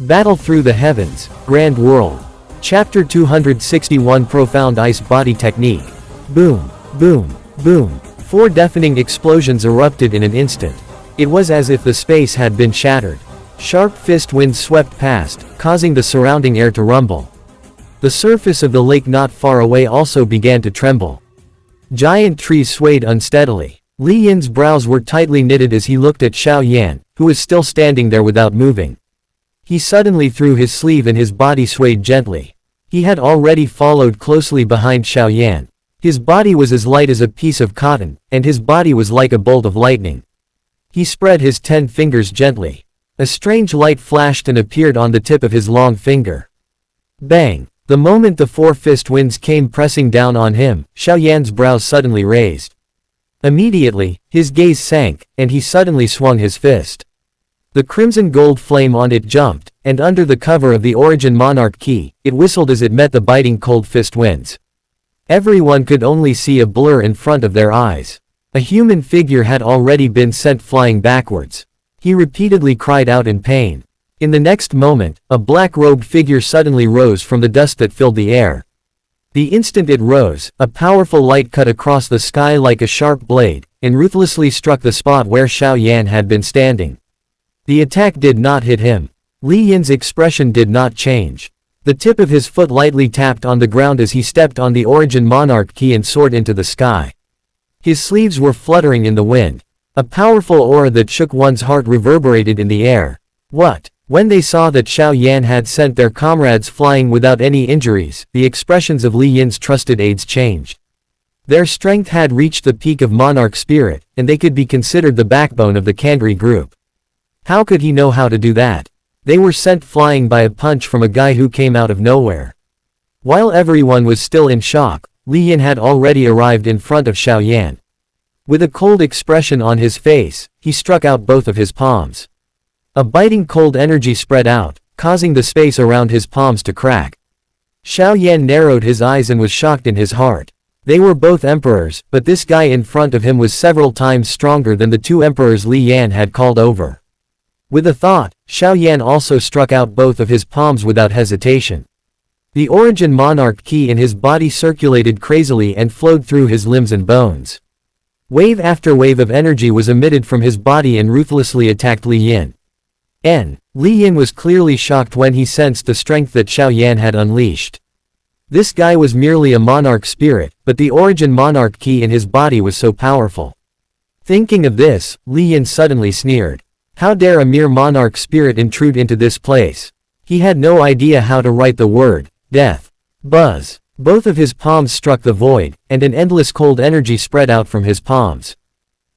Battle through the heavens, Grand World. Chapter 261 Profound Ice Body Technique. Boom, boom, boom. 4 deafening explosions erupted in an instant. It was as if the space had been shattered. Sharp fist winds swept past, causing the surrounding air to rumble. The surface of the lake not far away also began to tremble. Giant trees swayed unsteadily. Li Yin's brows were tightly knitted as he looked at Xiao Yan, who was still standing there without moving. He suddenly threw his sleeve and his body swayed gently. He had already followed closely behind Xiao Yan. His body was as light as a piece of cotton, and his body was like a bolt of lightning. He spread his 10 fingers gently. A strange light flashed and appeared on the tip of his long finger. Bang! The moment the 4 fist winds came pressing down on him, Xiao Yan's brows suddenly raised. Immediately, his gaze sank, and he suddenly swung his fist. The crimson gold flame on it jumped, and under the cover of the Origin Monarch key, it whistled as it met the biting cold fist winds. Everyone could only see a blur in front of their eyes. A human figure had already been sent flying backwards. He repeatedly cried out in pain. In the next moment, a black-robed figure suddenly rose from the dust that filled the air. The instant it rose, a powerful light cut across the sky like a sharp blade, and ruthlessly struck the spot where Xiao Yan had been standing. The attack did not hit him. Li Yin's expression did not change. The tip of his foot lightly tapped on the ground as he stepped on the Origin Monarch key and soared into the sky. His sleeves were fluttering in the wind. A powerful aura that shook one's heart reverberated in the air. What? When they saw that Xiao Yan had sent their comrades flying without any injuries, the expressions of Li Yin's trusted aides changed. Their strength had reached the peak of monarch spirit, and they could be considered the backbone of the Kandri group. How could he know how to do that? They were sent flying by a punch from a guy who came out of nowhere. While everyone was still in shock, Li Yin had already arrived in front of Xiao Yan. With a cold expression on his face, he struck out both of his palms. A biting cold energy spread out, causing the space around his palms to crack. Xiao Yan narrowed his eyes and was shocked in his heart. They were both emperors, but this guy in front of him was several times stronger than the 2 emperors Li Yan had called over. With a thought, Xiao Yan also struck out both of his palms without hesitation. The Origin Monarch key in his body circulated crazily and flowed through his limbs and bones. Wave after wave of energy was emitted from his body and ruthlessly attacked Li Yin. Li Yin was clearly shocked when he sensed the strength that Xiao Yan had unleashed. This guy was merely a monarch spirit, but the Origin Monarch key in his body was so powerful. Thinking of this, Li Yin suddenly sneered. How dare a mere monarch spirit intrude into this place? He had no idea how to write the word, death. Buzz. Both of his palms struck the void, and an endless cold energy spread out from his palms.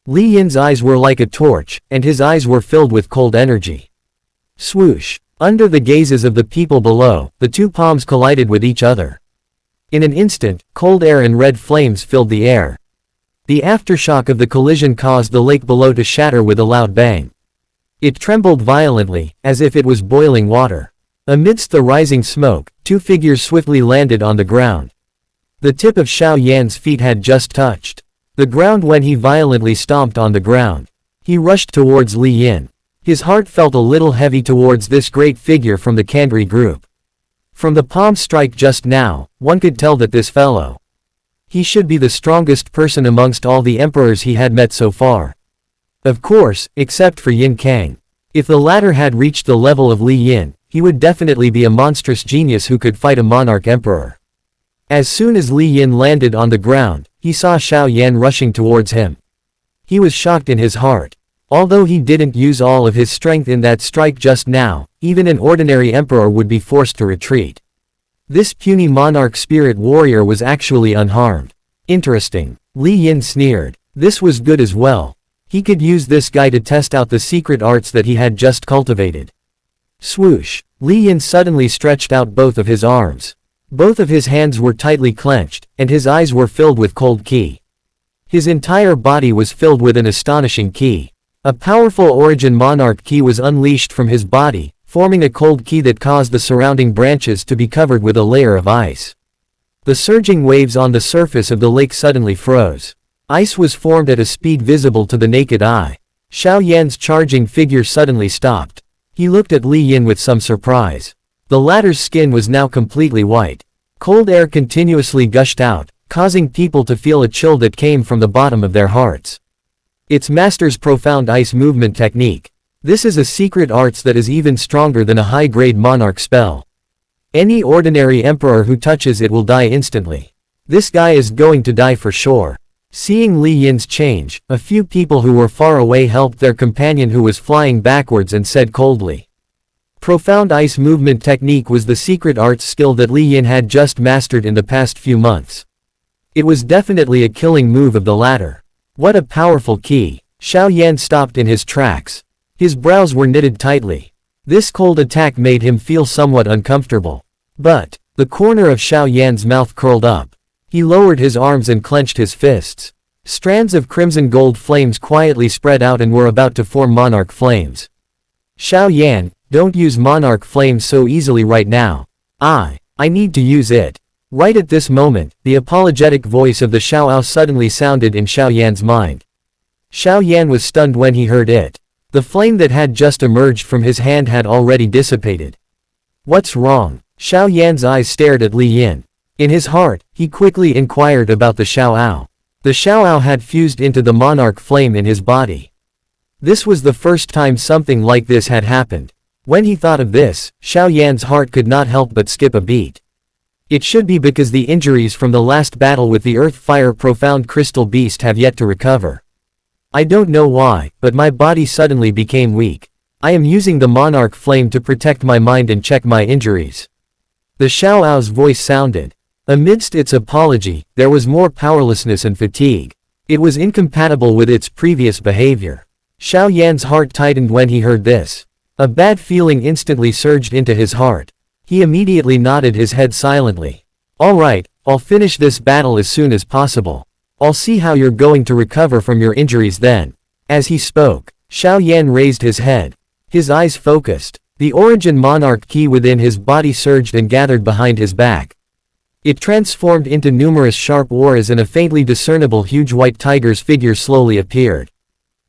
Li Yin's eyes were like a torch, and his eyes were filled with cold energy. Swoosh! Under the gazes of the people below, the 2 palms collided with each other. In an instant, cold air and red flames filled the air. The aftershock of the collision caused the lake below to shatter with a loud bang. It trembled violently, as if it was boiling water. Amidst the rising smoke, 2 figures swiftly landed on the ground. The tip of Xiao Yan's feet had just touched the ground when he violently stomped on the ground. He rushed towards Li Yin. His heart felt a little heavy towards this great figure from the Kandri group. From the palm strike just now, one could tell that this fellow. He should be the strongest person amongst all the emperors he had met so far. Of course, except for Yin Kang. If the latter had reached the level of Li Yin, he would definitely be a monstrous genius who could fight a monarch emperor. As soon as Li Yin landed on the ground, he saw Xiao Yan rushing towards him. He was shocked in his heart. Although he didn't use all of his strength in that strike just now, even an ordinary emperor would be forced to retreat. This puny monarch spirit warrior was actually unharmed. Interesting. Li Yin sneered. This was good as well. He could use this guy to test out the secret arts that he had just cultivated. Swoosh! Li Yin suddenly stretched out both of his arms. Both of his hands were tightly clenched, and his eyes were filled with cold ki. His entire body was filled with an astonishing ki. A powerful Origin Monarch ki was unleashed from his body, forming a cold ki that caused the surrounding branches to be covered with a layer of ice. The surging waves on the surface of the lake suddenly froze. Ice was formed at a speed visible to the naked eye. Xiao Yan's charging figure suddenly stopped. He looked at Li Yin with some surprise. The latter's skin was now completely white. Cold air continuously gushed out, causing people to feel a chill that came from the bottom of their hearts. Its master's profound ice movement technique. This is a secret arts that is even stronger than a high-grade monarch spell. Any ordinary emperor who touches it will die instantly. This guy is going to die for sure. Seeing Li Yin's change, a few people who were far away helped their companion who was flying backwards and said coldly. Profound ice movement technique was the secret arts skill that Li Yin had just mastered in the past few months. It was definitely a killing move of the latter. What a powerful key. Xiao Yan stopped in his tracks. His brows were knitted tightly. This cold attack made him feel somewhat uncomfortable. But, the corner of Xiao Yan's mouth curled up. He lowered his arms and clenched his fists. Strands of crimson gold flames quietly spread out and were about to form monarch flames. Xiao Yan, don't use monarch flames so easily right now. I need to use it. Right at this moment, the apologetic voice of the Xiaoao suddenly sounded in Xiao Yan's mind. Xiao Yan was stunned when he heard it. The flame that had just emerged from his hand had already dissipated. What's wrong? Xiao Yan's eyes stared at Li Yin. In his heart, he quickly inquired about the Xiaoao. The Xiaoao had fused into the monarch flame in his body. This was the first time something like this had happened. When he thought of this, Xiao Yan's heart could not help but skip a beat. It should be because the injuries from the last battle with the Earth-Fire Profound Crystal Beast have yet to recover. I don't know why, but my body suddenly became weak. I am using the monarch flame to protect my mind and check my injuries. The Xiaoao's voice sounded. Amidst its apology, there was more powerlessness and fatigue. It was incompatible with its previous behavior. Xiao Yan's heart tightened when he heard this. A bad feeling instantly surged into his heart. He immediately nodded his head silently. Alright, I'll finish this battle as soon as possible. I'll see how you're going to recover from your injuries then. As he spoke, Xiao Yan raised his head. His eyes focused. The origin monarch key within his body surged and gathered behind his back. It transformed into numerous sharp auras and a faintly discernible huge white tiger's figure slowly appeared.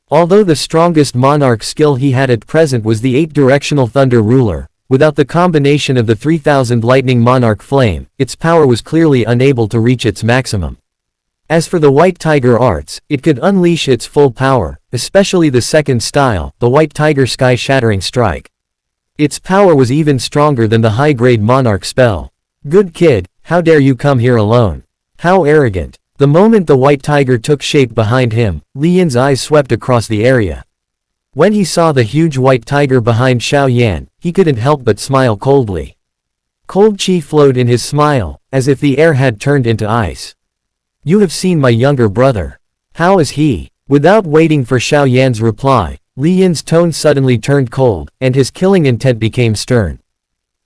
Although the strongest monarch skill he had at present was the 8-directional thunder ruler, without the combination of the 3000 lightning monarch flame, its power was clearly unable to reach its maximum. As for the white tiger arts, it could unleash its full power, especially the second style, the white tiger sky-shattering strike. Its power was even stronger than the high-grade monarch spell. Good kid, how dare you come here alone? How arrogant. The moment the white tiger took shape behind him, Li Yin's eyes swept across the area. When he saw the huge white tiger behind Xiao Yan, he couldn't help but smile coldly. Cold chi flowed in his smile, as if the air had turned into ice. You have seen my younger brother. How is he? Without waiting for Xiao Yan's reply, Li Yin's tone suddenly turned cold, and his killing intent became stern.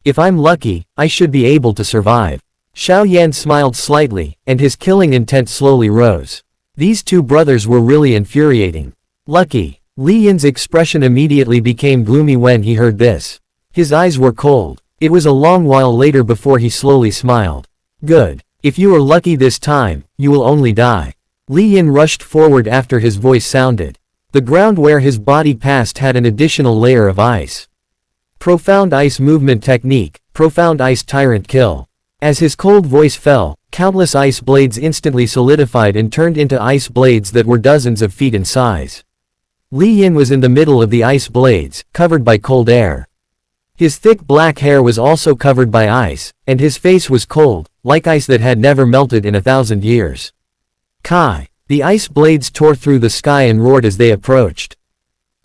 If I'm lucky, I should be able to survive. Xiao Yan smiled slightly, and his killing intent slowly rose. These two brothers were really infuriating. Lucky. Li Yin's expression immediately became gloomy when he heard this. His eyes were cold. It was a long while later before he slowly smiled. Good. If you are lucky this time, you will only die. Li Yin rushed forward after his voice sounded. The ground where his body passed had an additional layer of ice. Profound ice movement technique, profound ice tyrant kill. As his cold voice fell, countless ice blades instantly solidified and turned into ice blades that were dozens of feet in size. Li Yin was in the middle of the ice blades, covered by cold air. His thick black hair was also covered by ice, and his face was cold, like ice that had never melted in 1,000 years. Kai! The ice blades tore through the sky and roared as they approached.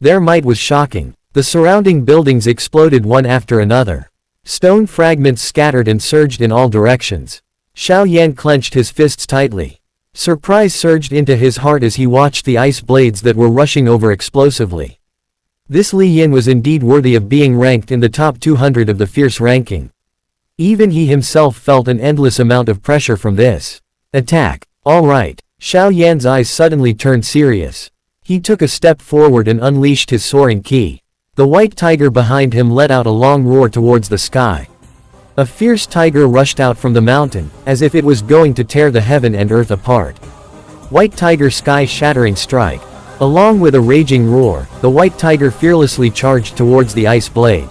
Their might was shocking. The surrounding buildings exploded one after another. Stone fragments scattered and surged in all directions. Xiao Yan clenched his fists tightly. Surprise surged into his heart as he watched the ice blades that were rushing over explosively. This Li Yin was indeed worthy of being ranked in the top 200 of the fierce ranking. Even he himself felt an endless amount of pressure from this attack. All right. Xiao Yan's eyes suddenly turned serious. He took a step forward and unleashed his soaring ki. The white tiger behind him let out a long roar towards the sky. A fierce tiger rushed out from the mountain, as if it was going to tear the heaven and earth apart. White tiger sky-shattering strike. Along with a raging roar, the white tiger fearlessly charged towards the ice blade.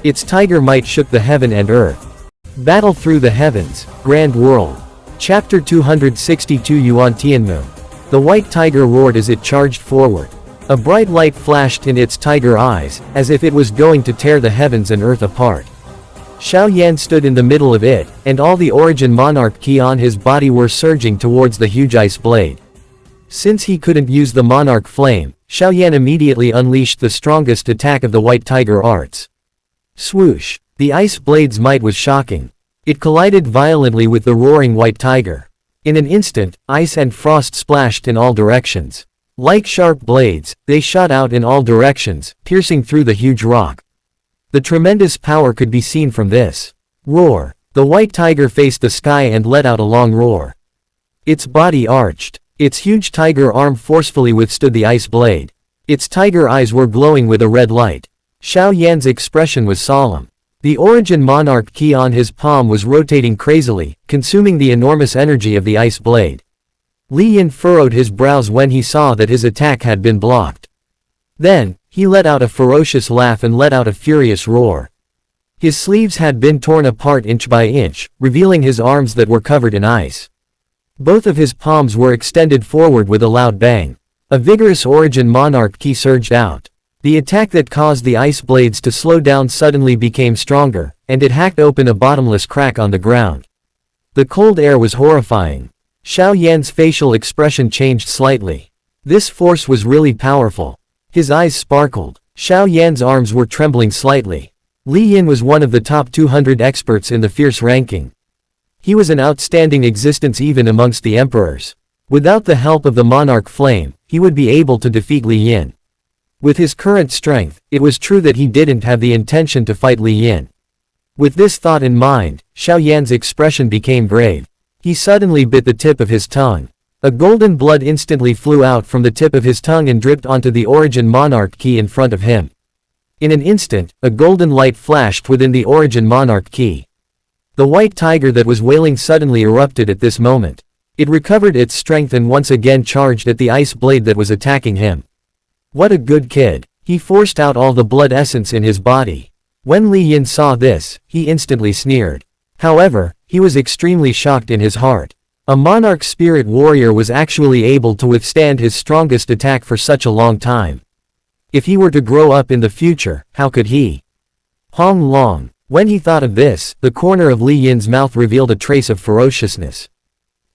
Its tiger might shook the heaven and earth. Battle through the heavens, Grand World. Chapter 262 Yuan Tanmu. The white tiger roared as it charged forward. A bright light flashed in its tiger eyes, as if it was going to tear the heavens and earth apart. Xiao Yan stood in the middle of it, and all the origin monarch ki on his body were surging towards the huge ice blade. Since he couldn't use the monarch flame, Xiao Yan immediately unleashed the strongest attack of the white tiger arts. Swoosh! The ice blade's might was shocking. It collided violently with the roaring white tiger. In an instant, ice and frost splashed in all directions. Like sharp blades, they shot out in all directions, piercing through the huge rock. The tremendous power could be seen from this. Roar! The white tiger faced the sky and let out a long roar. Its body arched. Its huge tiger arm forcefully withstood the ice blade. Its tiger eyes were glowing with a red light. Xiao Yan's expression was solemn. The origin monarch ki on his palm was rotating crazily, consuming the enormous energy of the ice blade. Li Yin furrowed his brows when he saw that his attack had been blocked. Then, he let out a ferocious laugh and let out a furious roar. His sleeves had been torn apart inch by inch, revealing his arms that were covered in ice. Both of his palms were extended forward with a loud bang. A vigorous origin monarch ki surged out. The attack that caused the ice blades to slow down suddenly became stronger, and it hacked open a bottomless crack on the ground. The cold air was horrifying. Xiao Yan's facial expression changed slightly. This force was really powerful. His eyes sparkled. Xiao Yan's arms were trembling slightly. Li Yin was one of the top 200 experts in the fierce ranking. He was an outstanding existence even amongst the emperors. Without the help of the monarch flame, he would be able to defeat Li Yin. With his current strength, it was true that he didn't have the intention to fight Li Yin. With this thought in mind, Xiao Yan's expression became grave. He suddenly bit the tip of his tongue. A golden blood instantly flew out from the tip of his tongue and dripped onto the origin monarch ki in front of him. In an instant, a golden light flashed within the origin monarch ki. The white tiger that was wailing suddenly erupted at this moment. It recovered its strength and once again charged at the ice blade that was attacking him. What a good kid. He forced out all the blood essence in his body. When Li Yin saw this, he instantly sneered. However, he was extremely shocked in his heart. A monarch spirit warrior was actually able to withstand his strongest attack for such a long time. If he were to grow up in the future, how could he? Hong Long. When he thought of this, the corner of Li Yin's mouth revealed a trace of ferociousness.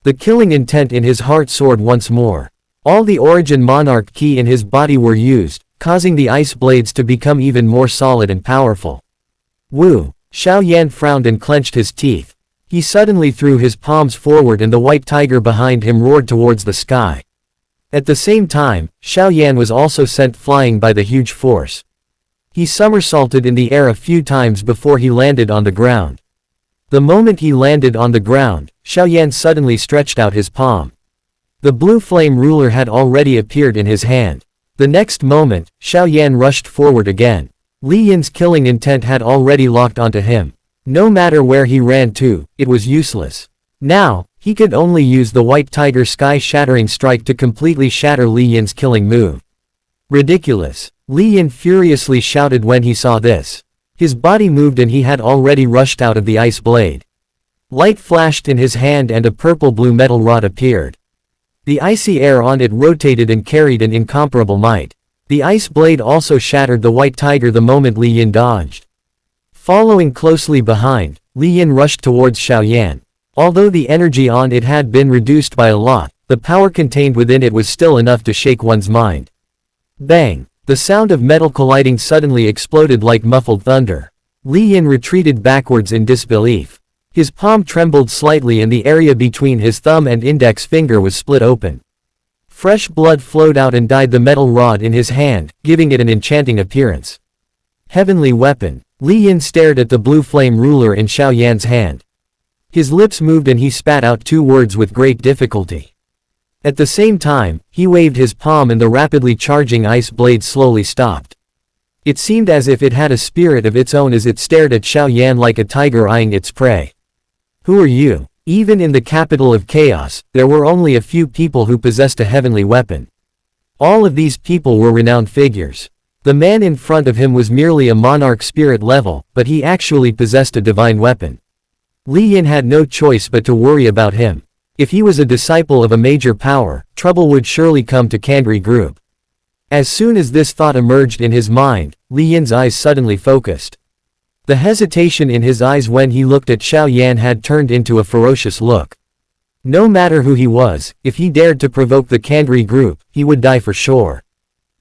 The killing intent in his heart soared once more. All the origin monarch ki in his body were used, causing the ice blades to become even more solid and powerful. Woo! Xiao Yan frowned and clenched his teeth. He suddenly threw his palms forward and the white tiger behind him roared towards the sky. At the same time, Xiao Yan was also sent flying by the huge force. He somersaulted in the air a few times before he landed on the ground. The moment he landed on the ground, Xiao Yan suddenly stretched out his palm. The blue flame ruler had already appeared in his hand. The next moment, Xiao Yan rushed forward again. Li Yin's killing intent had already locked onto him. No matter where he ran to, it was useless. Now, he could only use the white tiger sky-shattering strike to completely shatter Li Yin's killing move. Ridiculous! Li Yin furiously shouted when he saw this. His body moved and he had already rushed out of the ice blade. Light flashed in his hand and a purple-blue metal rod appeared. The icy air on it rotated and carried an incomparable might. The ice blade also shattered the white tiger the moment Li Yin dodged. Following closely behind, Li Yin rushed towards Xiao Yan. Although the energy on it had been reduced by a lot, the power contained within it was still enough to shake one's mind. Bang! The sound of metal colliding suddenly exploded like muffled thunder. Li Yin retreated backwards in disbelief. His palm trembled slightly and the area between his thumb and index finger was split open. Fresh blood flowed out and dyed the metal rod in his hand, giving it an enchanting appearance. Heavenly weapon. Li Yin stared at the blue flame ruler in Xiao Yan's hand. His lips moved and he spat out two words with great difficulty. At the same time, he waved his palm and the rapidly charging ice blade slowly stopped. It seemed as if it had a spirit of its own as it stared at Xiao Yan like a tiger eyeing its prey. Who are you? Even in the capital of chaos, there were only a few people who possessed a heavenly weapon. All of these people were renowned figures. The man in front of him was merely a monarch spirit level, but he actually possessed a divine weapon. Li Yin had no choice but to worry about him. If he was a disciple of a major power, trouble would surely come to Kandri group. As soon as this thought emerged in his mind, Li Yin's eyes suddenly focused. The hesitation in his eyes when he looked at Xiao Yan had turned into a ferocious look. No matter who he was, if he dared to provoke the Kandri group, he would die for sure.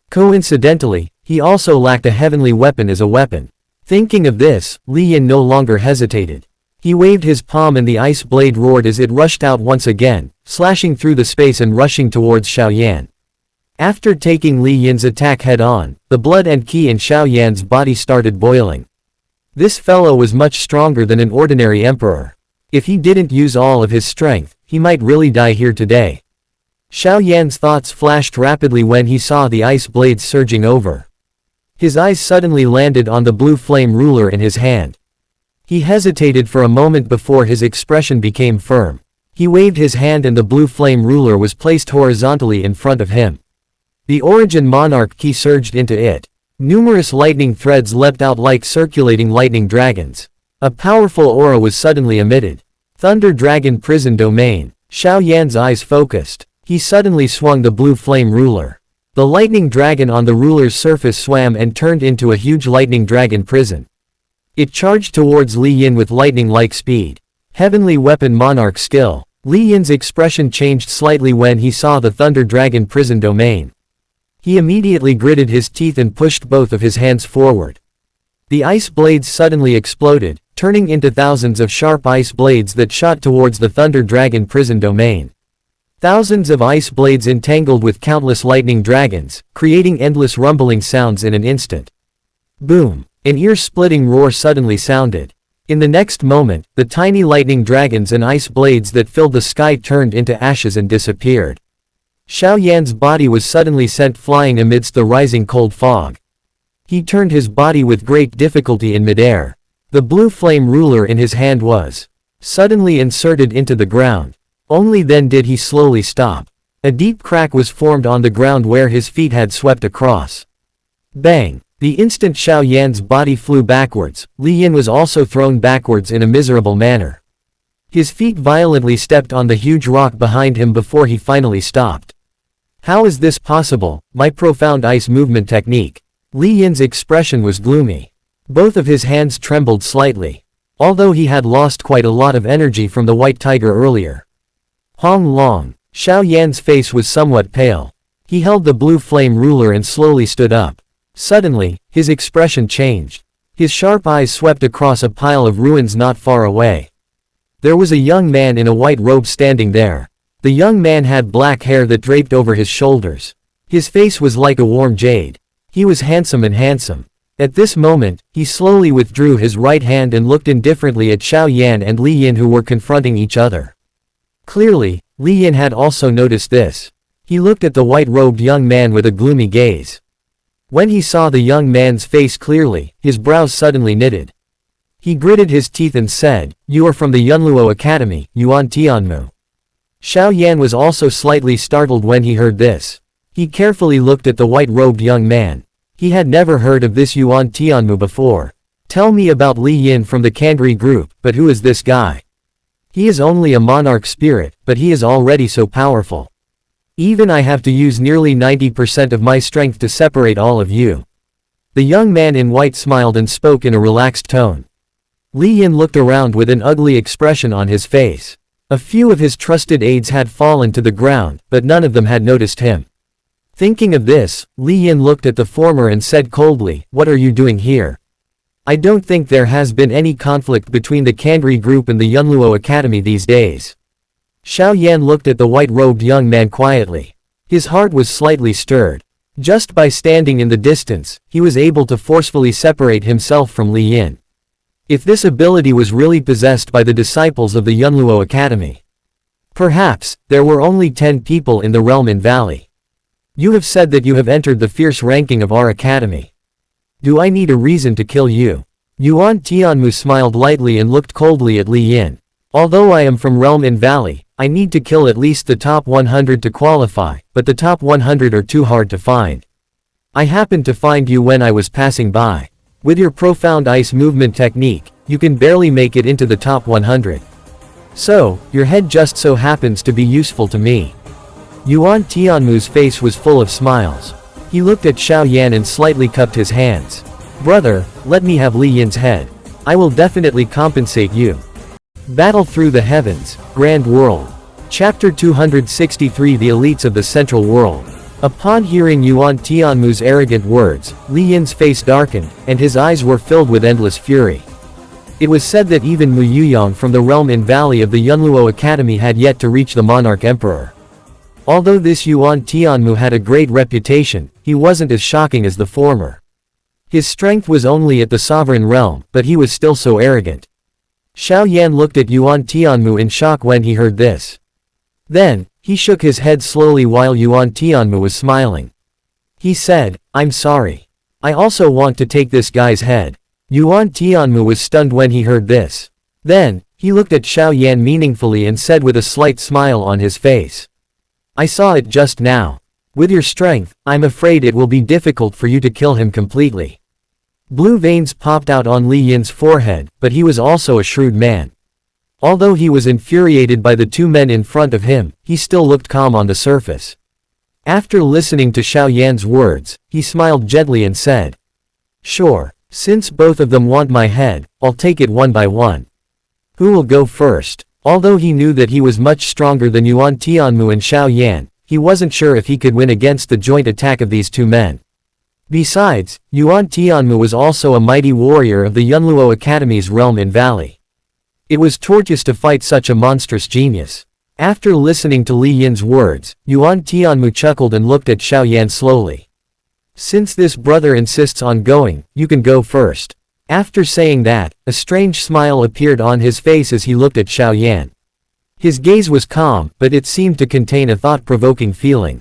Coincidentally, he also lacked a heavenly weapon as a weapon. Thinking of this, Li Yin no longer hesitated. He waved his palm and the ice blade roared as it rushed out once again, slashing through the space and rushing towards Xiao Yan. After taking Li Yin's attack head-on, the blood and qi in Xiao Yan's body started boiling. This fellow was much stronger than an ordinary emperor. If he didn't use all of his strength, he might really die here today. Xiao Yan's thoughts flashed rapidly when he saw the ice blades surging over. His eyes suddenly landed on the blue flame ruler in his hand. He hesitated for a moment before his expression became firm. He waved his hand and the blue flame ruler was placed horizontally in front of him. The origin monarch key surged into it. Numerous lightning threads leapt out like circulating lightning dragons. A powerful aura was suddenly emitted. Thunder Dragon Prison Domain. Xiao Yan's eyes focused. He suddenly swung the blue flame ruler. The lightning dragon on the ruler's surface swam and turned into a huge lightning dragon prison. It charged towards Li Yin with lightning-like speed. Heavenly weapon monarch skill. Li Yin's expression changed slightly when he saw the Thunder Dragon Prison Domain. He immediately gritted his teeth and pushed both of his hands forward. The ice blades suddenly exploded, turning into thousands of sharp ice blades that shot towards the Thunder Dragon Prison Domain. Thousands of ice blades entangled with countless lightning dragons, creating endless rumbling sounds in an instant. Boom! An ear-splitting roar suddenly sounded. In the next moment, the tiny lightning dragons and ice blades that filled the sky turned into ashes and disappeared. Xiao Yan's body was suddenly sent flying amidst the rising cold fog. He turned his body with great difficulty in midair. The blue flame ruler in his hand was suddenly inserted into the ground. Only then did he slowly stop. A deep crack was formed on the ground where his feet had swept across. Bang! The instant Xiao Yan's body flew backwards, Li Yin was also thrown backwards in a miserable manner. His feet violently stepped on the huge rock behind him before he finally stopped. How is this possible? My profound ice movement technique. Li Yin's expression was gloomy. Both of his hands trembled slightly. Although he had lost quite a lot of energy from the white tiger earlier. Hong Long. Xiao Yan's face was somewhat pale. He held the blue flame ruler and slowly stood up. Suddenly, his expression changed. His sharp eyes swept across a pile of ruins not far away. There was a young man in a white robe standing there. The young man had black hair that draped over his shoulders. His face was like a warm jade. He was handsome and handsome. At this moment, he slowly withdrew his right hand and looked indifferently at Xiao Yan and Li Yin who were confronting each other. Clearly, Li Yin had also noticed this. He looked at the white-robed young man with a gloomy gaze. When he saw the young man's face clearly, his brows suddenly knitted. He gritted his teeth and said, "You are from the Yunluo Academy, Yuan Tianmu." Xiao Yan was also slightly startled when he heard this. He carefully looked at the white-robed young man. He had never heard of this Yuan Tianmu before. Tell me about Li Yin from the Kandri group, but who is this guy? He is only a monarch spirit, but he is already so powerful. Even I have to use nearly 90% of my strength to separate all of you. The young man in white smiled and spoke in a relaxed tone. Li Yin looked around with an ugly expression on his face. A few of his trusted aides had fallen to the ground, but none of them had noticed him. Thinking of this, Li Yin looked at the former and said coldly, "What are you doing here? I don't think there has been any conflict between the Kandri group and the Yunluo Academy these days." Xiao Yan looked at the white-robed young man quietly. His heart was slightly stirred. Just by standing in the distance, he was able to forcefully separate himself from Li Yin. If this ability was really possessed by the disciples of the Yunluo Academy. Perhaps, there were only 10 people in the realm in Valley. You have said that you have entered the fierce ranking of our academy. Do I need a reason to kill you? Yuan Tianmu smiled lightly and looked coldly at Li Yin. Although I am from realm in Valley, I need to kill at least the top 100 to qualify, but the top 100 are too hard to find. I happened to find you when I was passing by. With your profound ice movement technique, you can barely make it into the top 100. So, your head just so happens to be useful to me. Yuan Tianmu's face was full of smiles. He looked at Xiao Yan and slightly cupped his hands. Brother, let me have Li Yin's head. I will definitely compensate you. Battle Through the Heavens, Grand World. Chapter 263 The Elites of the Central World. Upon hearing Yuan Tianmu's arrogant words, Li Yin's face darkened, and his eyes were filled with endless fury. It was said that even Mu Yuyang from the realm and valley of the Yunluo Academy had yet to reach the monarch emperor. Although this Yuan Tianmu had a great reputation, he wasn't as shocking as the former. His strength was only at the sovereign realm, but he was still so arrogant. Xiao Yan looked at Yuan Tianmu in shock when he heard this. Then, he shook his head slowly while Yuan Tianmu was smiling. He said, I'm sorry. I also want to take this guy's head. Yuan Tianmu was stunned when he heard this. Then, he looked at Xiao Yan meaningfully and said with a slight smile on his face. I saw it just now. With your strength, I'm afraid it will be difficult for you to kill him completely. Blue veins popped out on Li Yin's forehead, but he was also a shrewd man. Although he was infuriated by the two men in front of him, he still looked calm on the surface. After listening to Xiao Yan's words, he smiled gently and said, Sure, since both of them want my head, I'll take it one by one. Who will go first? Although he knew that he was much stronger than Yuan Tianmu and Xiao Yan, he wasn't sure if he could win against the joint attack of these two men. Besides, Yuan Tianmu was also a mighty warrior of the Yunluo Academy's realm and valley. It was torturous to fight such a monstrous genius. After listening to Li Yin's words, Yuan Tianmu chuckled and looked at Xiao Yan slowly. Since this brother insists on going, you can go first. After saying that, a strange smile appeared on his face as he looked at Xiao Yan. His gaze was calm, but it seemed to contain a thought-provoking feeling.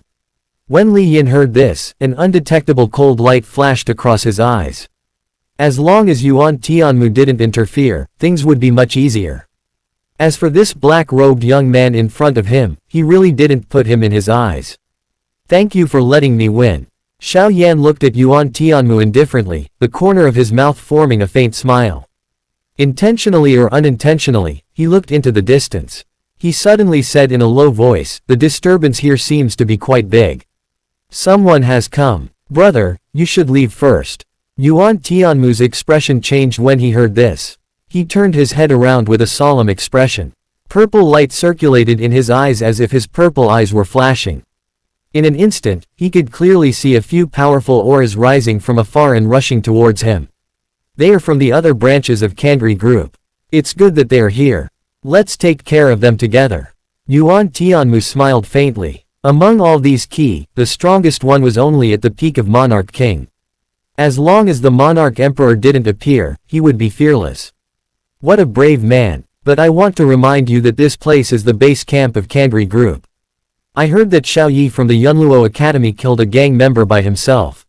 When Li Yin heard this, an undetectable cold light flashed across his eyes. As long as Yuan Tianmu didn't interfere, things would be much easier. As for this black-robed young man in front of him, he really didn't put him in his eyes. Thank you for letting me win. Xiao Yan looked at Yuan Tianmu indifferently, the corner of his mouth forming a faint smile. Intentionally or unintentionally, he looked into the distance. He suddenly said in a low voice, the disturbance here seems to be quite big. Someone has come. Brother, you should leave first. Yuan Tianmu's expression changed when he heard this. He turned his head around with a solemn expression. Purple light circulated in his eyes as if his purple eyes were flashing. In an instant, he could clearly see a few powerful auras rising from afar and rushing towards him. They are from the other branches of Kangri Group. It's good that they are here. Let's take care of them together. Yuan Tianmu smiled faintly. Among all these key, the strongest one was only at the peak of Monarch King. As long as the Monarch Emperor didn't appear, he would be fearless. What a brave man, but I want to remind you that this place is the base camp of Kangri Group. I heard that Xiao Yi from the Yunluo Academy killed a gang member by himself.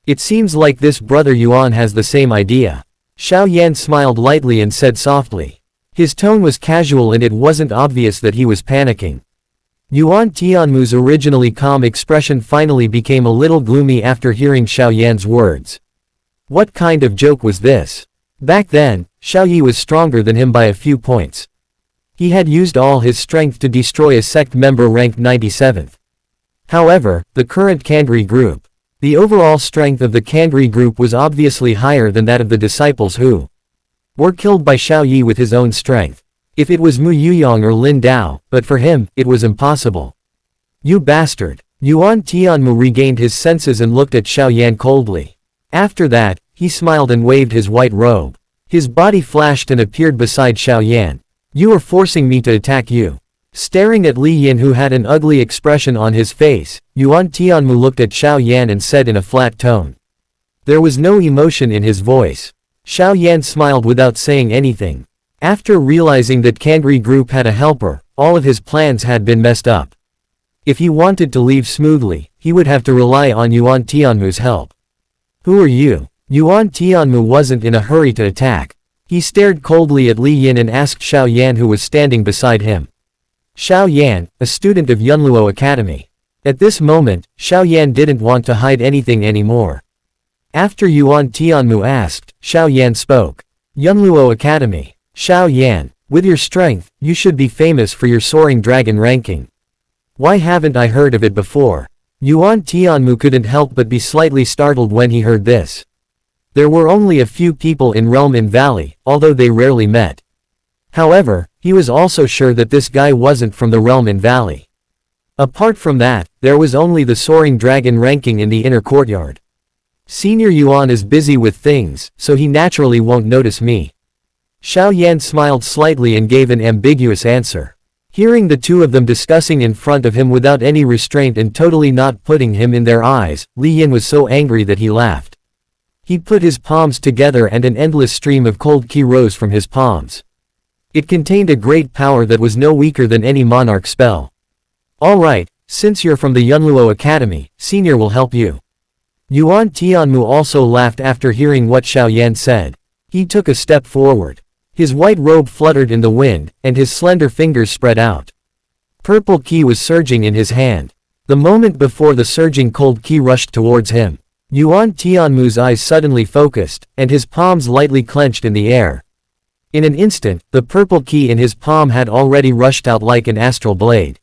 It seems like this brother Yuan has the same idea. Xiao Yan smiled lightly and said softly. His tone was casual and it wasn't obvious that he was panicking. Yuan Tianmu's originally calm expression finally became a little gloomy after hearing Xiao Yan's words. What kind of joke was this? Back then, Xiao Yi was stronger than him by a few points. He had used all his strength to destroy a sect member ranked 97th. However, the current Kangri Group. The overall strength of the Kangri Group was obviously higher than that of the disciples who were killed by Xiao Yi with his own strength. If it was Mu Yuyang or Lin Dao, but for him, it was impossible. You bastard! Yuan Tianmu regained his senses and looked at Xiao Yan coldly. After that, he smiled and waved his white robe. His body flashed and appeared beside Xiao Yan. You are forcing me to attack you. Staring at Li Yin who had an ugly expression on his face, Yuan Tianmu looked at Xiao Yan and said in a flat tone. There was no emotion in his voice. Xiao Yan smiled without saying anything. After realizing that Kangri Group had a helper, all of his plans had been messed up. If he wanted to leave smoothly, he would have to rely on Yuan Tianmu's help. Who are you? Yuan Tianmu wasn't in a hurry to attack. He stared coldly at Li Yin and asked Xiao Yan who was standing beside him. Xiao Yan, a student of Yunluo Academy. At this moment, Xiao Yan didn't want to hide anything anymore. After Yuan Tianmu asked, Xiao Yan spoke. Yunluo Academy. Xiao Yan, with your strength, you should be famous for your soaring dragon ranking. Why haven't I heard of it before? Yuan Tianmu couldn't help but be slightly startled when he heard this. There were only a few people in Realm in Valley, although they rarely met. However, he was also sure that this guy wasn't from the Realm in Valley. Apart from that, there was only the soaring dragon ranking in the inner courtyard. Senior Yuan is busy with things, so he naturally won't notice me. Xiao Yan smiled slightly and gave an ambiguous answer. Hearing the two of them discussing in front of him without any restraint and totally not putting him in their eyes, Li Yin was so angry that he laughed. He put his palms together and an endless stream of cold qi rose from his palms. It contained a great power that was no weaker than any monarch spell. Alright, since you're from the Yunluo Academy, Senior will help you. Yuan Tianmu also laughed after hearing what Xiao Yan said. He took a step forward. His white robe fluttered in the wind, and his slender fingers spread out. Purple qi was surging in his hand. The moment before the surging cold qi rushed towards him, Yuan Tianmu's eyes suddenly focused, and his palms lightly clenched in the air. In an instant, the purple qi in his palm had already rushed out like an astral blade.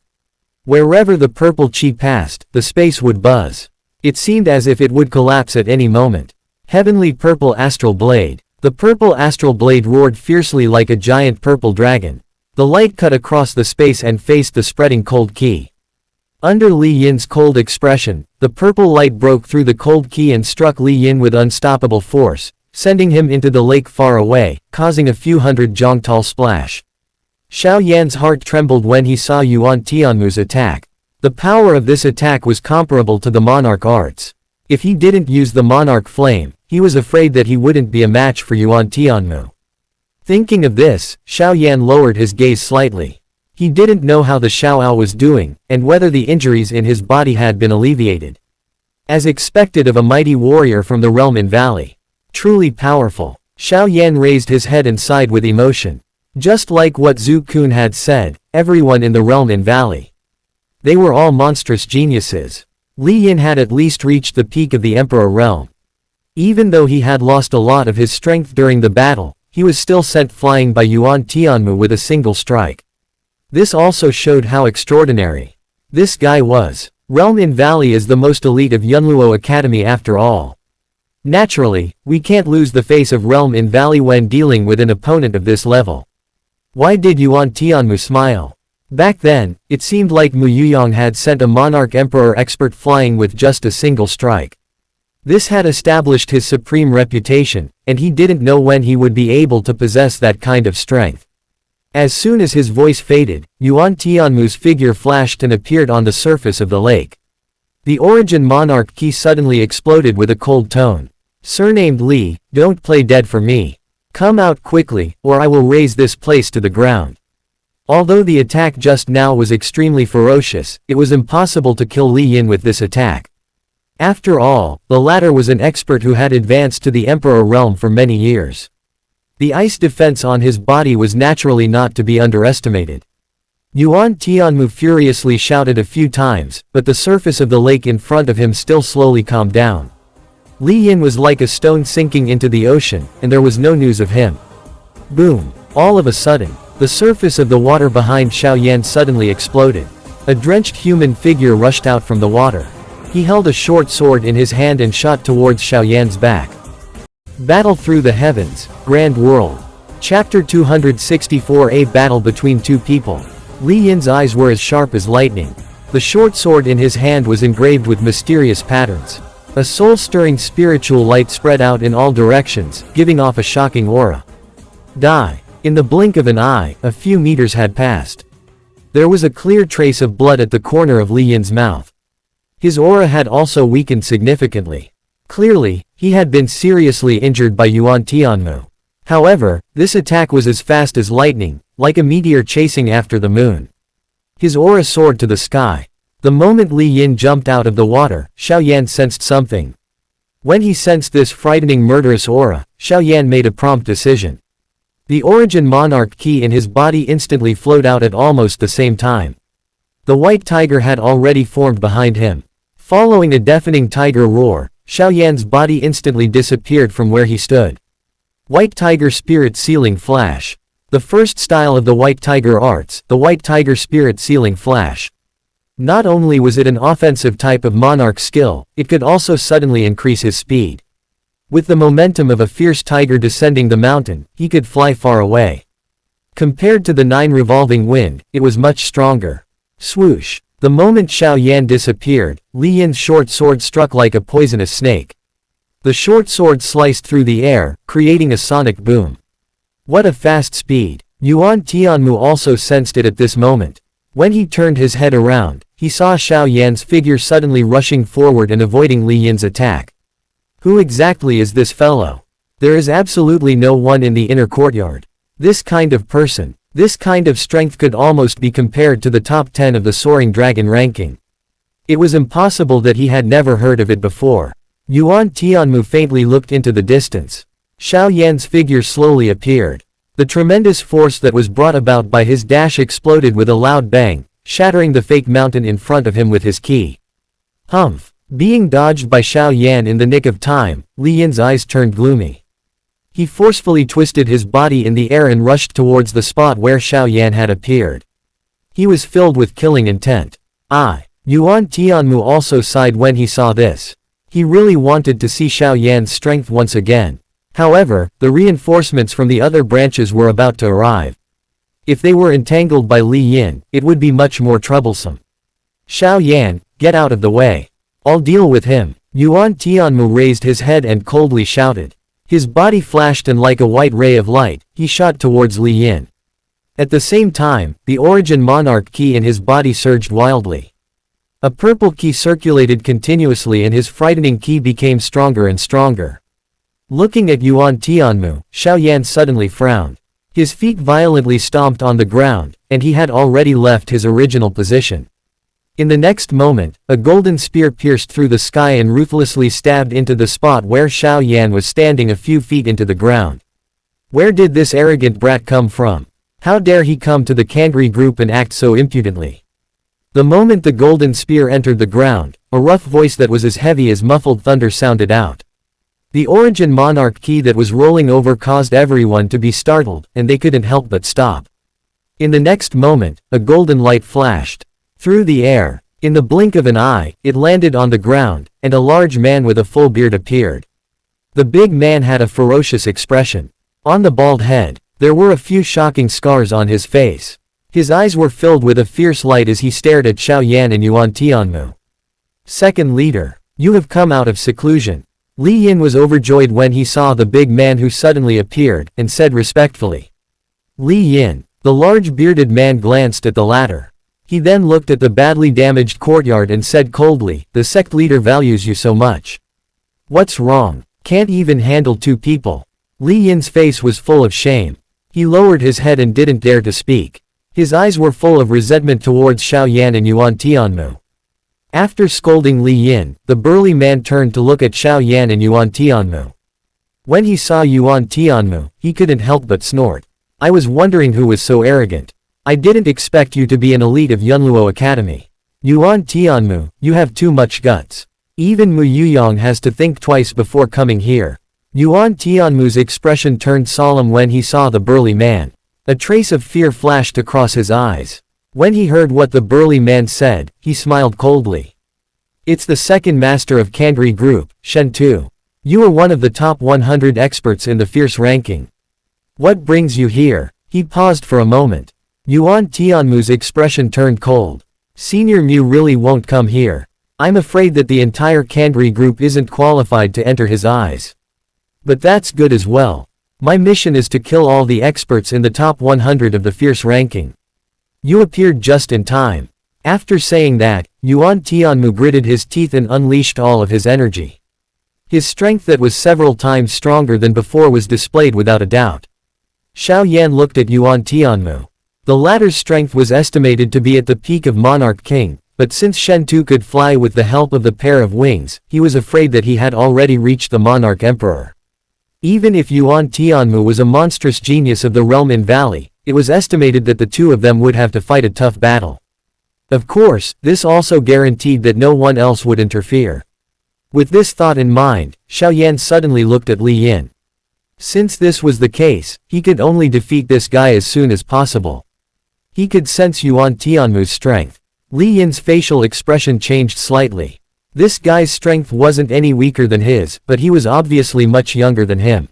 Wherever the purple qi passed, the space would buzz. It seemed as if it would collapse at any moment. Heavenly purple astral blade. The purple astral blade roared fiercely like a giant purple dragon. The light cut across the space and faced the spreading cold qi. Under Li Yin's cold expression, the purple light broke through the cold qi and struck Li Yin with unstoppable force, sending him into the lake far away, causing a few hundred zhongtal splash. Xiao Yan's heart trembled when he saw Yuan Tianmu's attack. The power of this attack was comparable to the monarch arts. If he didn't use the monarch flame, he was afraid that he wouldn't be a match for Yuan Tianmu. Thinking of this, Xiao Yan lowered his gaze slightly. He didn't know how the Xiaoao was doing, and whether the injuries in his body had been alleviated. As expected of a mighty warrior from the realm in Valley. Truly powerful. Xiao Yan raised his head and sighed with emotion. Just like what Zhu Kun had said, everyone in the realm in Valley. They were all monstrous geniuses. Li Yin had at least reached the peak of the Emperor realm. Even though he had lost a lot of his strength during the battle, he was still sent flying by Yuan Tianmu with a single strike. This also showed how extraordinary this guy was. Realm in Valley is the most elite of Yunluo Academy after all. Naturally, we can't lose the face of Realm in Valley when dealing with an opponent of this level. Why did Yuan Tianmu smile? Back then, it seemed like Mu Yuyong had sent a monarch emperor expert flying with just a single strike. This had established his supreme reputation, and he didn't know when he would be able to possess that kind of strength. As soon as his voice faded, Yuan Tianmu's figure flashed and appeared on the surface of the lake. The origin monarch qi suddenly exploded with a cold tone. Surnamed Li, don't play dead for me. Come out quickly, or I will raze this place to the ground. Although the attack just now was extremely ferocious, it was impossible to kill Li Yin with this attack. After all, the latter was an expert who had advanced to the Emperor realm for many years. The ice defense on his body was naturally not to be underestimated. Yuan Tianmu furiously shouted a few times, but the surface of the lake in front of him still slowly calmed down. Li Yin was like a stone sinking into the ocean, and there was no news of him. Boom! All of a sudden, the surface of the water behind Xiao Yan suddenly exploded. A drenched human figure rushed out from the water. He held a short sword in his hand and shot towards Xiao Yan's back. Battle through the heavens, Grand World. Chapter 264. A battle between two people. Li Yin's eyes were as sharp as lightning. The short sword in his hand was engraved with mysterious patterns. A soul-stirring spiritual light spread out in all directions, giving off a shocking aura. Die. In the blink of an eye, a few meters had passed. There was a clear trace of blood at the corner of Li Yin's mouth. His aura had also weakened significantly. Clearly, he had been seriously injured by Yuan Tianmu. However, this attack was as fast as lightning, like a meteor chasing after the moon. His aura soared to the sky. The moment Li Yin jumped out of the water, Xiao Yan sensed something. When he sensed this frightening murderous aura, Xiao Yan made a prompt decision. The origin monarch key in his body instantly flowed out at almost the same time. The white tiger had already formed behind him. Following a deafening tiger roar, Xiao Yan's body instantly disappeared from where he stood. White Tiger Spirit Sealing Flash. The first style of the White Tiger arts, the White Tiger Spirit Sealing Flash. Not only was it an offensive type of monarch skill, it could also suddenly increase his speed. With the momentum of a fierce tiger descending the mountain, he could fly far away. Compared to the 9 revolving wind, it was much stronger. Swoosh! The moment Xiao Yan disappeared, Li Yin's short sword struck like a poisonous snake. The short sword sliced through the air, creating a sonic boom. What a fast speed! Yuan Tianmu also sensed it at this moment. When he turned his head around, he saw Xiao Yan's figure suddenly rushing forward and avoiding Li Yin's attack. Who exactly is this fellow? There is absolutely no one in the inner courtyard. This kind of person, this kind of strength could almost be compared to the top 10 of the Soaring Dragon ranking. It was impossible that he had never heard of it before. Yuan Tianmu faintly looked into the distance. Xiao Yan's figure slowly appeared. The tremendous force that was brought about by his dash exploded with a loud bang, shattering the fake mountain in front of him with his ki. Humph! Being dodged by Xiao Yan in the nick of time, Li Yin's eyes turned gloomy. He forcefully twisted his body in the air and rushed towards the spot where Xiao Yan had appeared. He was filled with killing intent. Yuan Tianmu also sighed when he saw this. He really wanted to see Xiao Yan's strength once again. However, the reinforcements from the other branches were about to arrive. If they were entangled by Li Yin, it would be much more troublesome. Xiao Yan, get out of the way. I'll deal with him. Yuan Tianmu raised his head and coldly shouted. His body flashed and like a white ray of light, he shot towards Li Yin. At the same time, the origin monarch ki in his body surged wildly. A purple ki circulated continuously and his frightening ki became stronger and stronger. Looking at Yuan Tianmu, Xiao Yan suddenly frowned. His feet violently stomped on the ground, and he had already left his original position. In the next moment, a golden spear pierced through the sky and ruthlessly stabbed into the spot where Xiao Yan was standing a few feet into the ground. Where did this arrogant brat come from? How dare he come to the Kangri group and act so impudently? The moment the golden spear entered the ground, a rough voice that was as heavy as muffled thunder sounded out. The origin monarch ki that was rolling over caused everyone to be startled, and they couldn't help but stop. In the next moment, a golden light flashed through the air. In the blink of an eye, it landed on the ground, and a large man with a full beard appeared. The big man had a ferocious expression. On the bald head, there were a few shocking scars on his face. His eyes were filled with a fierce light as he stared at Xiao Yan and Yuan Tianmu. Second leader, you have come out of seclusion. Li Yin was overjoyed when he saw the big man who suddenly appeared, and said respectfully. Li Yin, the large bearded man glanced at the latter. He then looked at the badly damaged courtyard and said coldly, the sect leader values you so much. What's wrong? Can't even handle 2 people. Li Yin's face was full of shame. He lowered his head and didn't dare to speak. His eyes were full of resentment towards Xiao Yan and Yuan Tianmu. After scolding Li Yin, the burly man turned to look at Xiao Yan and Yuan Tianmu. When he saw Yuan Tianmu, he couldn't help but snort. I was wondering who was so arrogant. I didn't expect you to be an elite of Yunluo Academy. Yuan Tianmu, you have too much guts. Even Mu Yuyong has to think twice before coming here. Yuan Tianmu's expression turned solemn when he saw the burly man. A trace of fear flashed across his eyes. When he heard what the burly man said, he smiled coldly. It's the second master of Kangri Group, Shen Tu. You are one of the top 100 experts in the fierce ranking. What brings you here? He paused for a moment. Yuan Tianmu's expression turned cold. Senior Mu really won't come here. I'm afraid that the entire Kangri group isn't qualified to enter his eyes. But that's good as well. My mission is to kill all the experts in the top 100 of the fierce ranking. You appeared just in time. After saying that, Yuan Tianmu gritted his teeth and unleashed all of his energy. His strength that was several times stronger than before was displayed without a doubt. Xiao Yan looked at Yuan Tianmu. The latter's strength was estimated to be at the peak of Monarch King, but since Shen Tu could fly with the help of the pair of wings, he was afraid that he had already reached the Monarch Emperor. Even if Yuan Tianmu was a monstrous genius of the realm in Valley, it was estimated that the two of them would have to fight a tough battle. Of course, this also guaranteed that no one else would interfere. With this thought in mind, Xiaoyan suddenly looked at Li Yin. Since this was the case, he could only defeat this guy as soon as possible. He could sense Yuan Tianmu's strength. Li Yin's facial expression changed slightly. This guy's strength wasn't any weaker than his, but he was obviously much younger than him.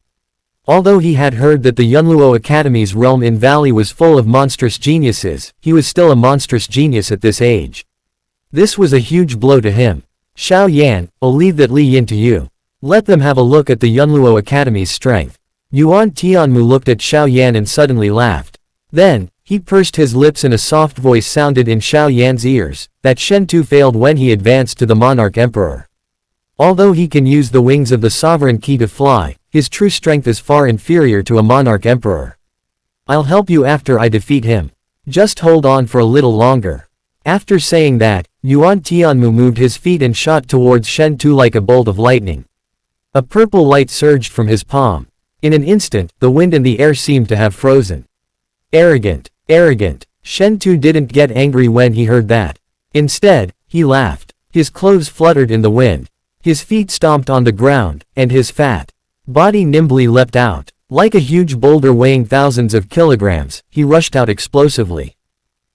Although he had heard that the Yunluo Academy's realm in Valley was full of monstrous geniuses, he was still a monstrous genius at this age. This was a huge blow to him. Xiaoyan, I'll leave that Li Yin to you. Let them have a look at the Yunluo Academy's strength. Yuan Tianmu looked at Xiaoyan and suddenly laughed. Then, he pursed his lips and a soft voice sounded in Xiaoyan's ears, that Shen Tu failed when he advanced to the monarch emperor. Although he can use the wings of the sovereign key to fly, his true strength is far inferior to a monarch emperor. I'll help you after I defeat him. Just hold on for a little longer. After saying that, Yuan Tianmu moved his feet and shot towards Shen Tu like a bolt of lightning. A purple light surged from his palm. In an instant, the wind and the air seemed to have frozen. Arrogant, arrogant. Shen Tu didn't get angry when he heard that. Instead, he laughed. His clothes fluttered in the wind. His feet stomped on the ground, and his fat body nimbly leapt out. Like a huge boulder weighing thousands of kilograms, he rushed out explosively.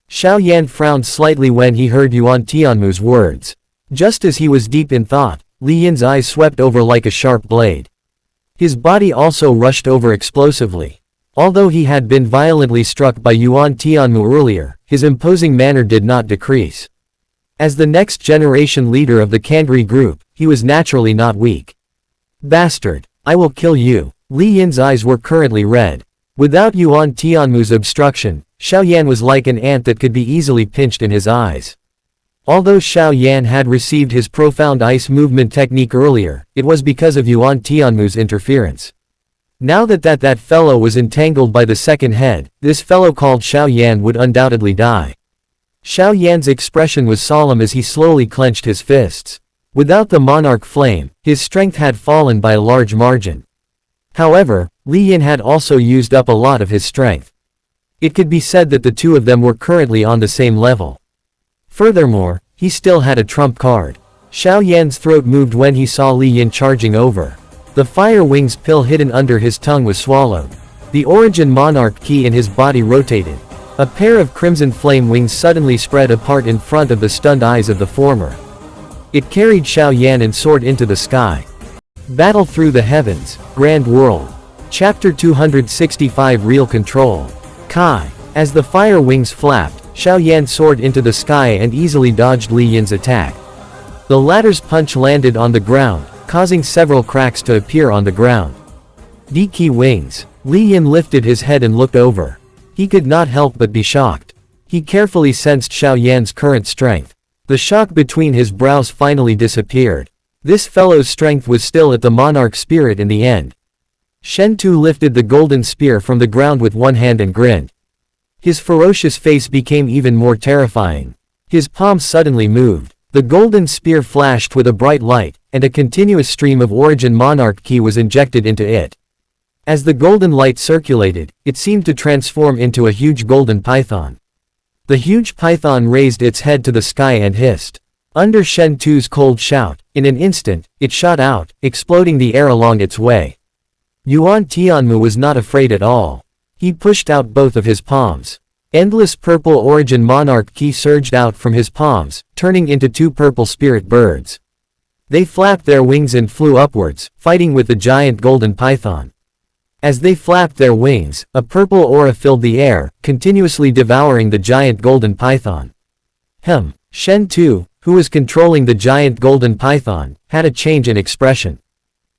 Xiaoyan frowned slightly when he heard Yuan Tianmu's words. Just as he was deep in thought, Li Yin's eyes swept over like a sharp blade. His body also rushed over explosively. Although he had been violently struck by Yuan Tianmu earlier, his imposing manner did not decrease. As the next generation leader of the Kangri group, he was naturally not weak. Bastard! I will kill you. Li Yin's eyes were currently red. Without Yuan Tianmu's obstruction, Xiaoyan was like an ant that could be easily pinched in his eyes. Although Xiaoyan had received his profound ice movement technique earlier, it was because of Yuan Tianmu's interference. Now that fellow was entangled by the second head, this fellow called Xiaoyan would undoubtedly die. Xiaoyan's expression was solemn as he slowly clenched his fists. Without the monarch flame, his strength had fallen by a large margin. However, Li Yin had also used up a lot of his strength. It could be said that the two of them were currently on the same level. Furthermore, he still had a trump card. Xiaoyan's throat moved when he saw Li Yin charging over. The fire wings pill hidden under his tongue was swallowed. The origin monarch key in his body rotated. A pair of crimson flame wings suddenly spread apart in front of the stunned eyes of the former. It carried Xiaoyan and soared into the sky. Battle through the heavens, Grand World. Chapter 265 Real Control. Kai. As the fire wings flapped, Xiaoyan soared into the sky and easily dodged Li Yin's attack. The latter's punch landed on the ground, causing several cracks to appear on the ground. Diki wings. Li Yin lifted his head and looked over. He could not help but be shocked. He carefully sensed Xiaoyan's current strength. The shock between his brows finally disappeared. This fellow's strength was still at the monarch spirit in the end. Shen Tu lifted the golden spear from the ground with one hand and grinned. His ferocious face became even more terrifying. His palm suddenly moved. The golden spear flashed with a bright light, and a continuous stream of origin monarch ki was injected into it. As the golden light circulated, it seemed to transform into a huge golden python. The huge python raised its head to the sky and hissed. Under Shen Tu's cold shout, in an instant, it shot out, exploding the air along its way. Yuan Tianmu was not afraid at all. He pushed out both of his palms. Endless purple origin monarch ki surged out from his palms, turning into two purple spirit birds. They flapped their wings and flew upwards, fighting with the giant golden python. As they flapped their wings, a purple aura filled the air, continuously devouring the giant golden python. Shen Tu, who was controlling the giant golden python, had a change in expression.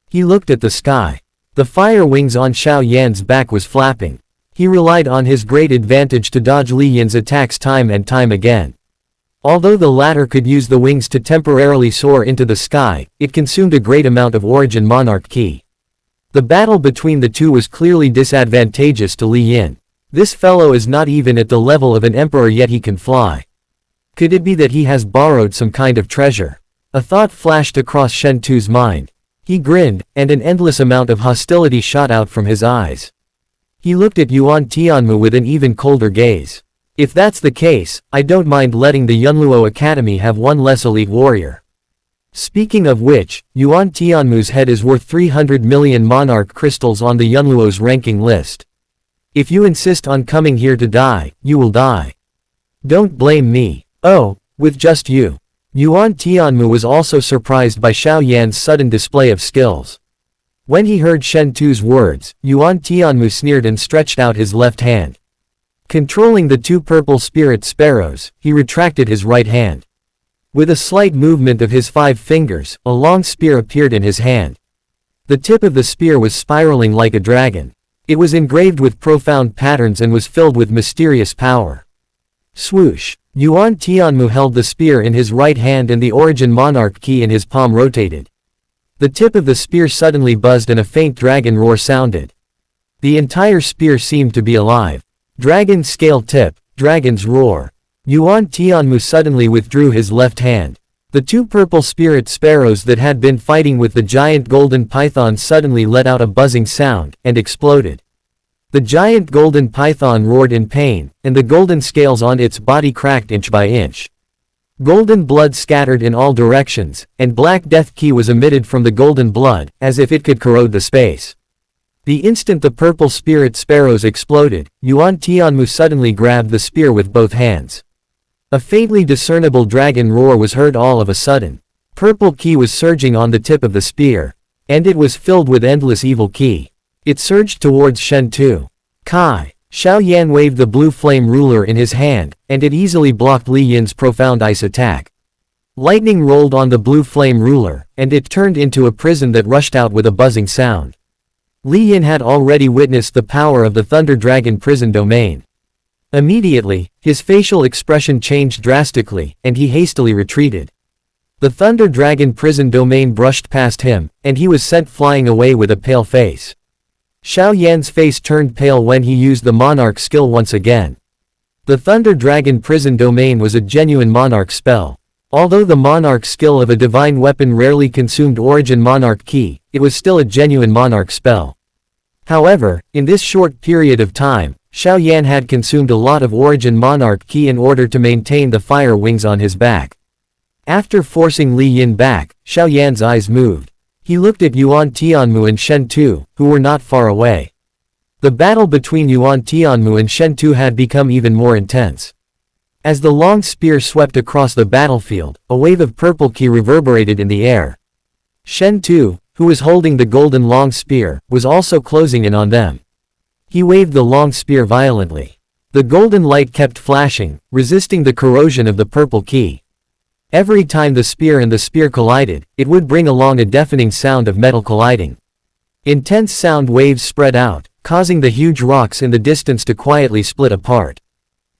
He looked at the sky. The fire wings on Xiaoyan's back was flapping. He relied on his great advantage to dodge Li Yin's attacks time and time again. Although the latter could use the wings to temporarily soar into the sky, it consumed a great amount of origin monarch ki. The battle between the two was clearly disadvantageous to Li Yin. This fellow is not even at the level of an emperor yet he can fly. Could it be that he has borrowed some kind of treasure? A thought flashed across Shen Tu's mind. He grinned, and an endless amount of hostility shot out from his eyes. He looked at Yuan Tianmu with an even colder gaze. If that's the case, I don't mind letting the Yunluo Academy have one less elite warrior. Speaking of which, Yuan Tianmu's head is worth 300 million monarch crystals on the Yunluo's ranking list. If you insist on coming here to die, you will die. Don't blame me. Oh, with just you. Yuan Tianmu was also surprised by Xiao Yan's sudden display of skills. When he heard Shen Tu's words, Yuan Tianmu sneered and stretched out his left hand. Controlling the two purple spirit sparrows, he retracted his right hand. With a slight movement of his 5 fingers, a long spear appeared in his hand. The tip of the spear was spiraling like a dragon. It was engraved with profound patterns and was filled with mysterious power. Swoosh! Yuan Tianmu held the spear in his right hand and the origin monarch key in his palm rotated. The tip of the spear suddenly buzzed and a faint dragon roar sounded. The entire spear seemed to be alive. Dragon scale tip, dragon's roar. Yuan Tianmu suddenly withdrew his left hand. The two purple spirit sparrows that had been fighting with the giant golden python suddenly let out a buzzing sound, and exploded. The giant golden python roared in pain, and the golden scales on its body cracked inch by inch. Golden blood scattered in all directions, and black death ki was emitted from the golden blood, as if it could corrode the space. The instant the purple spirit sparrows exploded, Yuan Tianmu suddenly grabbed the spear with both hands. A faintly discernible dragon roar was heard all of a sudden. Purple ki was surging on the tip of the spear. And it was filled with endless evil ki. It surged towards Shen Tu. Kai. Xiao Yan waved the blue flame ruler in his hand, and it easily blocked Li Yin's profound ice attack. Lightning rolled on the blue flame ruler, and it turned into a prison that rushed out with a buzzing sound. Li Yin had already witnessed the power of the Thunder Dragon prison domain. Immediately, his facial expression changed drastically, and he hastily retreated. The Thunder Dragon prison domain brushed past him, and he was sent flying away with a pale face. Xiao Yan's face turned pale when he used the Monarch skill once again. The Thunder Dragon prison domain was a genuine Monarch spell. Although the Monarch skill of a divine weapon rarely consumed origin Monarch ki, it was still a genuine Monarch spell. However, in this short period of time, Xiao Yan had consumed a lot of origin Monarch ki in order to maintain the fire wings on his back. After forcing Li Yin back, Xiao Yan's eyes moved. He looked at Yuan Tianmu and Shen Tu, who were not far away. The battle between Yuan Tianmu and Shen Tu had become even more intense. As the long spear swept across the battlefield, a wave of purple ki reverberated in the air. Shen Tu, who was holding the golden long spear, was also closing in on them. He waved the long spear violently. The golden light kept flashing, resisting the corrosion of the purple ki. Every time the spear and the spear collided, it would bring along a deafening sound of metal colliding. Intense sound waves spread out, causing the huge rocks in the distance to quietly split apart.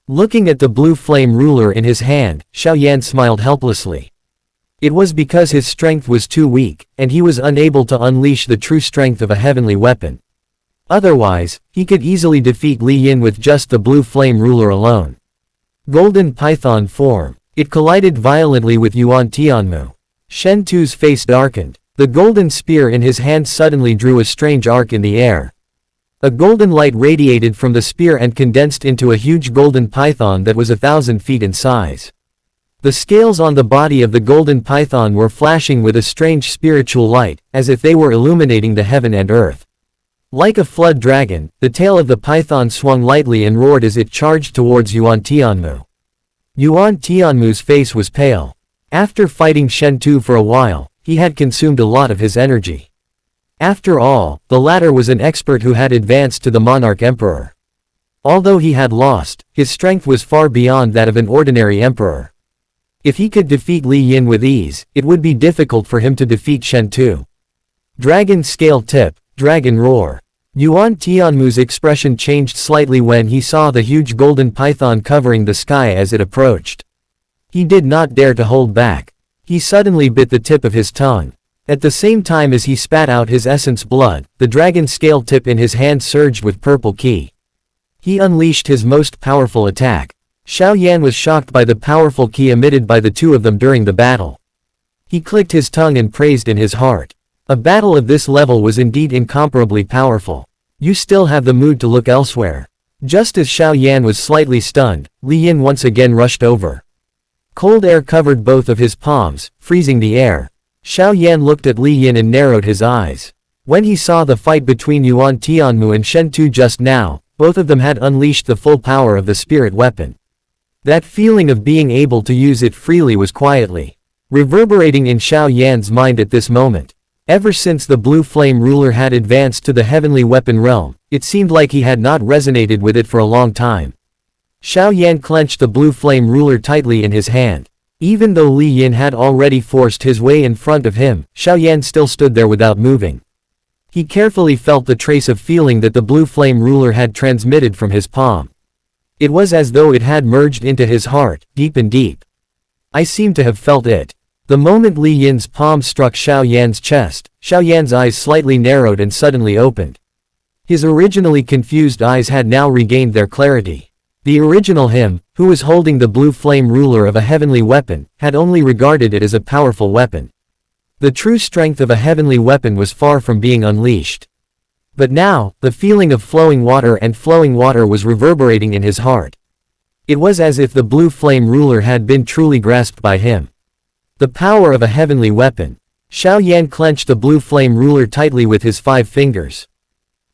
Looking at the blue flame ruler in his hand, Xiao Yan smiled helplessly. It was because his strength was too weak, and he was unable to unleash the true strength of a heavenly weapon. Otherwise, he could easily defeat Li Yin with just the blue flame ruler alone. Golden Python form. It collided violently with Yuan Tianmu. Shen Tu's face darkened. The golden spear in his hand suddenly drew a strange arc in the air. A golden light radiated from the spear and condensed into a huge golden python that was 1,000 feet in size. The scales on the body of the golden python were flashing with a strange spiritual light, as if they were illuminating the heaven and earth. Like a flood dragon, the tail of the python swung lightly and roared as it charged towards Yuan Tianmu. Yuan Tianmu's face was pale. After fighting Shen Tu for a while, he had consumed a lot of his energy. After all, the latter was an expert who had advanced to the Monarch Emperor. Although he had lost, his strength was far beyond that of an ordinary emperor. If he could defeat Li Yin with ease, it would be difficult for him to defeat Shen Tu. Dragon scale tip, dragon roar. Yuan Tianmu's expression changed slightly when he saw the huge golden python covering the sky as it approached. He did not dare to hold back. He suddenly bit the tip of his tongue. At the same time as he spat out his essence blood, the dragon scale tip in his hand surged with purple ki. He unleashed his most powerful attack. Xiao Yan was shocked by the powerful ki emitted by the two of them during the battle. He clicked his tongue and praised in his heart. A battle of this level was indeed incomparably powerful. You still have the mood to look elsewhere. Just as Xiao Yan was slightly stunned, Li Yin once again rushed over. Cold air covered both of his palms, freezing the air. Xiao Yan looked at Li Yin and narrowed his eyes. When he saw the fight between Yuan Tianmu and Shen Tu just now, both of them had unleashed the full power of the spirit weapon. That feeling of being able to use it freely was quietly reverberating in Xiao Yan's mind at this moment. Ever since the blue flame ruler had advanced to the heavenly weapon realm, it seemed like he had not resonated with it for a long time. Xiao Yan clenched the blue flame ruler tightly in his hand. Even though Li Yin had already forced his way in front of him, Xiao Yan still stood there without moving. He carefully felt the trace of feeling that the blue flame ruler had transmitted from his palm. It was as though it had merged into his heart, deep and deep. I seem to have felt it. The moment Li Yin's palm struck Xiao Yan's chest, Xiao Yan's eyes slightly narrowed and suddenly opened. His originally confused eyes had now regained their clarity. The original him, who was holding the blue flame ruler of a heavenly weapon, had only regarded it as a powerful weapon. The true strength of a heavenly weapon was far from being unleashed. But now, the feeling of flowing water was reverberating in his heart. It was as if the blue flame ruler had been truly grasped by him. The power of a heavenly weapon. Xiao Yan clenched the blue flame ruler tightly with his 5 fingers.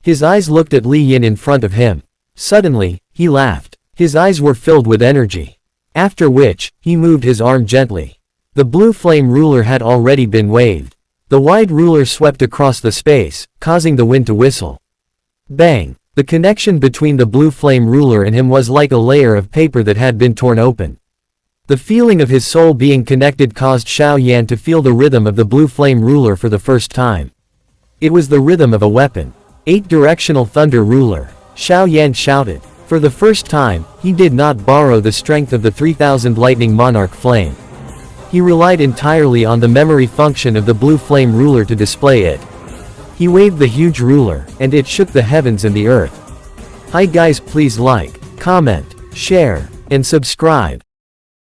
His eyes looked at Li Yin in front of him. Suddenly, he laughed. His eyes were filled with energy. After which, he moved his arm gently. The blue flame ruler had already been waved. The wide ruler swept across the space, causing the wind to whistle. Bang! The connection between the blue flame ruler and him was like a layer of paper that had been torn open. The feeling of his soul being connected caused Xiao Yan to feel the rhythm of the blue flame ruler for the first time. It was the rhythm of a weapon. 8-directional thunder ruler. Xiao Yan shouted. For the first time, he did not borrow the strength of the 3000 lightning monarch flame. He relied entirely on the memory function of the blue flame ruler to display it. He waved the huge ruler, and it shook the heavens and the earth. Hi guys, please like, comment, share, and subscribe.